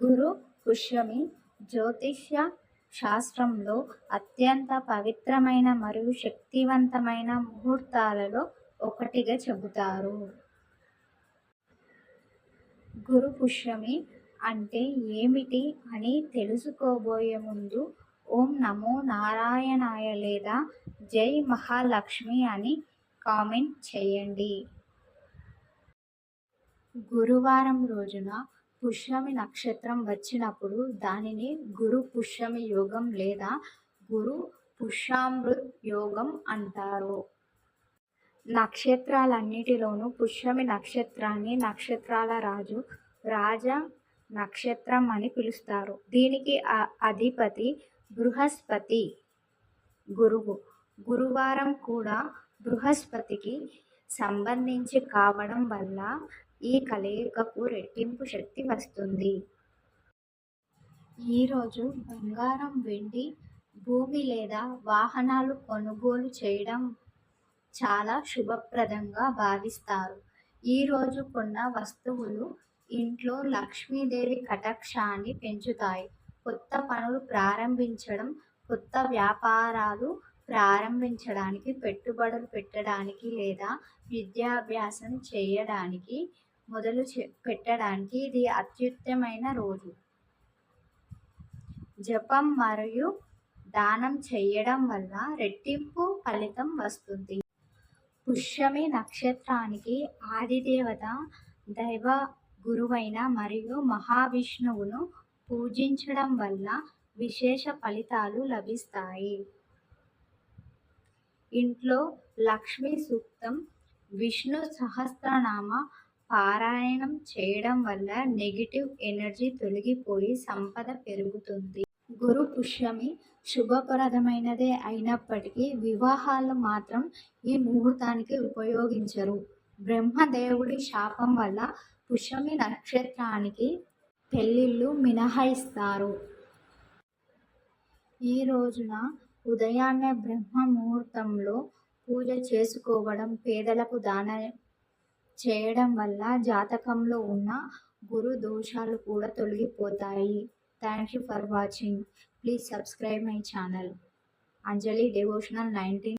గురు పుష్యమి జ్యోతిష్య శాస్త్రంలో అత్యంత పవిత్రమైన మరియు శక్తివంతమైన ముహూర్తాలలో ఒకటిగా చెబుతారు. గురు పుష్యమి అంటే ఏమిటి అని తెలుసుకోబోయే ముందు ఓం నమో నారాయణాయ లేదా జై మహాలక్ష్మి అని కామెంట్ చేయండి. గురువారం రోజున పుష్యమి నక్షత్రం వచ్చినప్పుడు దానిని గురు పుష్యమి యోగం లేదా గురు పుష్యామృత్ యోగం అంటారు. నక్షత్రాలన్నిటిలోనూ పుష్యమి నక్షత్రాన్ని నక్షత్రాల రాజు, రాజ నక్షత్రం అని పిలుస్తారు. దీనికి అధిపతి బృహస్పతి గురువు. గురువారం కూడా బృహస్పతికి సంబంధించి కావడం వల్ల ఈ కలయికకు రెట్టింపు శక్తి వస్తుంది. ఈరోజు బంగారం, వెండి, భూమి లేదా వాహనాలు కొనుగోలు చేయడం చాలా శుభప్రదంగా భావిస్తారు. ఈరోజు కొన్న వస్తువులు ఇంట్లో లక్ష్మీదేవి కటాక్షాన్ని పెంచుతాయి. కొత్త పనులు ప్రారంభించడం, కొత్త వ్యాపారాలు ప్రారంభించడానికి, పెట్టుబడులు పెట్టడానికి లేదా విద్యాభ్యాసం చేయడానికి పెట్టడానికి ఇది అత్యుత్తమైన రోజు. జపం మరియు దానం చేయడం వల్ల రెట్టింపు ఫలితం వస్తుంది. పుష్యమి నక్షత్రానికి ఆదిదేవత దైవ గురువైన మరియు మహావిష్ణువును పూజించడం వల్ల విశేష ఫలితాలు లభిస్తాయి. ఇంట్లో లక్ష్మీ సూక్తం, విష్ణు సహస్రనామ పారాయణం చేయడం వల్ల నెగిటివ్ ఎనర్జీ తొలగిపోయి సంపద పెరుగుతుంది. గురు పుష్యమి శుభప్రదమైనదే అయినప్పటికీ వివాహాలు మాత్రం ఈ ముహూర్తానికి ఉపయోగించరు. బ్రహ్మదేవుడి శాపం వల్ల పుష్యమి నక్షత్రానికి పెళ్లిళ్ళు మినహాయిస్తారు. ఈ రోజున ఉదయాన్నే బ్రహ్మ ముహూర్తంలో పూజ చేసుకోవడం, పేదలకు దానం చేయడం వల్ల జాతకంలో ఉన్న గురు దోషాలు కూడా తొలగిపోతాయి. Thank you for watching. Please subscribe my channel. Anjali devotional 19